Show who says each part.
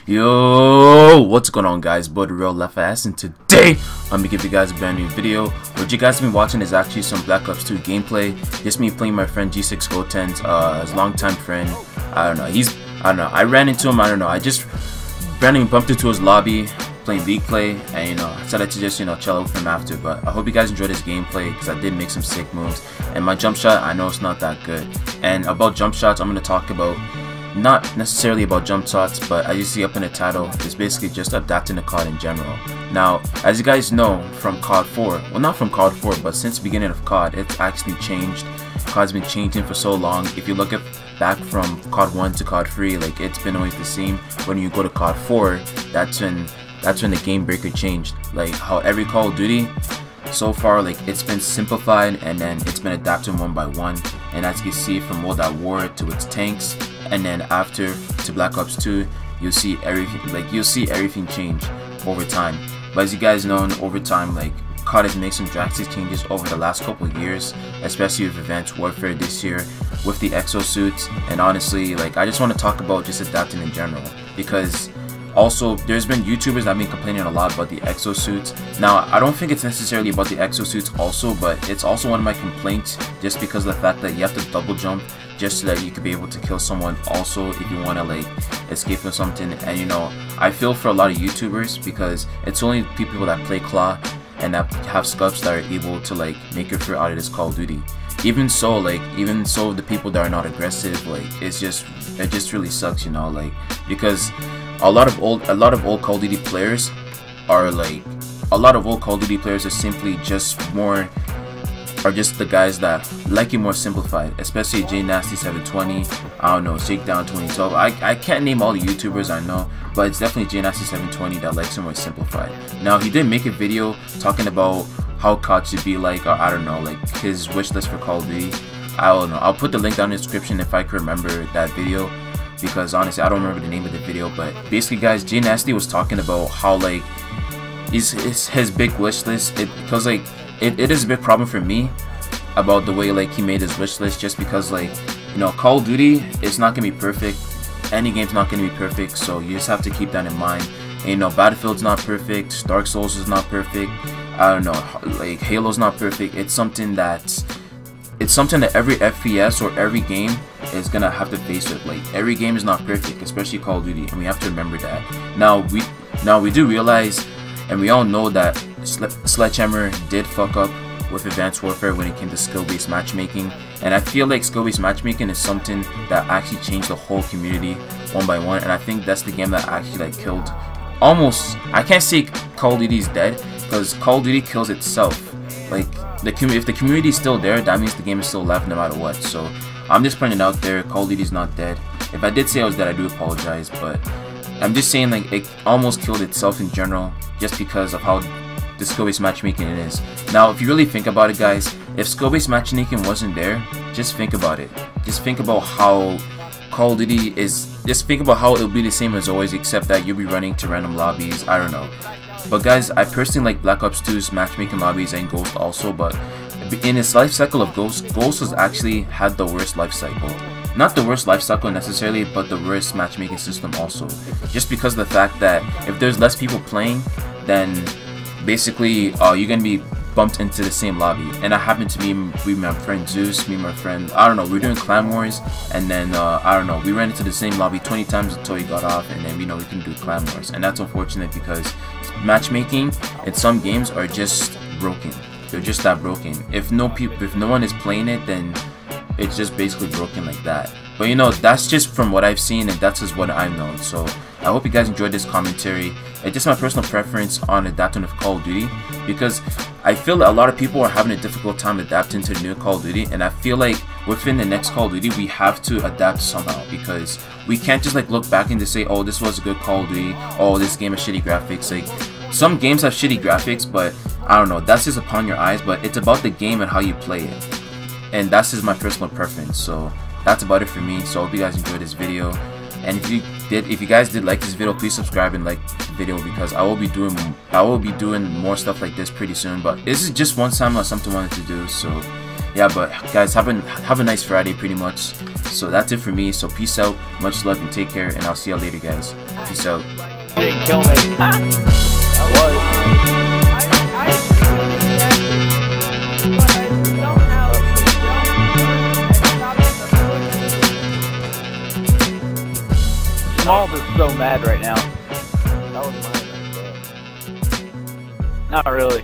Speaker 1: Yo, what's going on, guys? TheRealFIS, and today I'm gonna give you guys a brand new video. What you guys have been watching is actually some Black Ops 2 gameplay. Just me playing my friend G6 Goten's his longtime friend. I don't know. I ran into him. I just randomly bumped into his lobby playing League play, and I decided to just chill out with him after. But I hope you guys enjoyed this gameplay because I did make some sick moves. And my jump shot, I know it's not that good. And about jump shots, I'm gonna talk about. Not necessarily about jump shots, but as you see up in the title, it's basically just adapting the COD in general. Now, as you guys know from COD 4, well, not from COD 4, but since the beginning of COD, it's actually changed. COD's been changing for so long. If you look at back from COD 1 to COD 3, like, it's been always the same. When you go to COD 4, that's when the game breaker changed. Like how every Call of Duty so far, like, it's been simplified and then it's been adapted one by one. And as you can see, from World at War to its tanks, and then after to Black Ops 2, you'll see everything change over time. But as you guys know, over time, like, COD has made some drastic changes over the last couple of years, especially with Advanced Warfare this year, with the exosuits. And honestly, like, I just want to talk about just adapting in general, because also there's been YouTubers that have been complaining a lot about the exosuits. Now, I don't think it's necessarily about the exosuits also, but it's also one of my complaints, just because of the fact that you have to double jump just so that you could be able to kill someone also if you want to, like, escape from something. And I feel for a lot of YouTubers, because it's only people that play Claw and that have scubs that are able to, like, make it through out of this Call of Duty. Even so, the people that are not aggressive, like, it just really sucks, like, because a lot of old Call of Duty players are simply just the guys that like it more simplified, especially J Nasty 720, I don't know, Shakedown 2012. I can't name all the YouTubers I know, but it's definitely J Nasty 720 that likes it more simplified. Now, he did make a video talking about how COD should be like, or I don't know, like his wish list for Call of Duty. I don't know. I'll put the link down in the description if I can remember that video, because honestly I don't remember the name of the video. But basically, guys, J Nasty was talking about how, like, his big wish list, because like it is a big problem for me about the way, like, he made his wish list, just because, like, Call of Duty is not gonna be perfect. Any game's not gonna be perfect, so you just have to keep that in mind. And, Battlefield's not perfect, Dark Souls is not perfect, I don't know, like, Halo's not perfect. It's something that every FPS or every game is gonna have to face it. Like, every game is not perfect, especially Call of Duty, and we have to remember that. Now we do realize, and we all know, that Sledgehammer did fuck up with Advanced Warfare when it came to skill-based matchmaking. And I feel like skill-based matchmaking is something that actually changed the whole community one by one. And I think that's the game that actually, like, killed almost, I can't say Call of Duty is dead, because Call of Duty kills itself. Like, if the community is still there, that means the game is still alive no matter what. So I'm just putting it out there, Call of Duty is not dead. If I did say I was dead, I do apologize, but I'm just saying, like, it almost killed itself in general, just because of how the skill-based matchmaking it is. Now, if you really think about it, guys, if skill-based matchmaking wasn't there, just think about it. Just think about how Call of Duty is. Just think about how it'll be the same as always, except that you'll be running to random lobbies. I don't know. But guys, I personally like Black Ops 2's matchmaking lobbies and Ghost also, but in its life cycle of Ghost has actually had the worst life cycle. Not the worst life cycle necessarily, but the worst matchmaking system also. Just because of the fact that if there's less people playing, then basically you're gonna be bumped into the same lobby. And that happened to me with my friend Zeus, me and my friend, I don't know, we were doing Clan Wars, and then I don't know, we ran into the same lobby 20 times until he got off, and then we couldn't do Clan Wars. And that's unfortunate, because matchmaking in some games are just broken. They're just that broken. If no one is playing it, then it's just basically broken like that. But that's just from what I've seen, and that's just what I know. So I hope you guys enjoyed this commentary. It's just my personal preference on adapting with Call of Duty, because I feel that a lot of people are having a difficult time adapting to the new Call of Duty, and I feel like within the next Call of Duty we have to adapt somehow, because we can't just, like, look back and just say, oh, this was a good Call of Duty, oh, this game has shitty graphics. Like, some games have shitty graphics, but I don't know, that's just upon your eyes. But it's about the game and how you play it, and that's just my personal preference. So that's about it for me. So I hope you guys enjoyed this video, and if you guys did like this video, please subscribe and like the video, because I will be doing more stuff like this pretty soon. But this is just one time something I wanted to do. So yeah, but guys, have a nice Friday pretty much. So that's it for me. So peace out, much love, and take care, and I'll see y'all later, guys. Peace out.
Speaker 2: You didn't kill me. That was. Small is so mad right now.
Speaker 3: That was mine.
Speaker 2: Not really.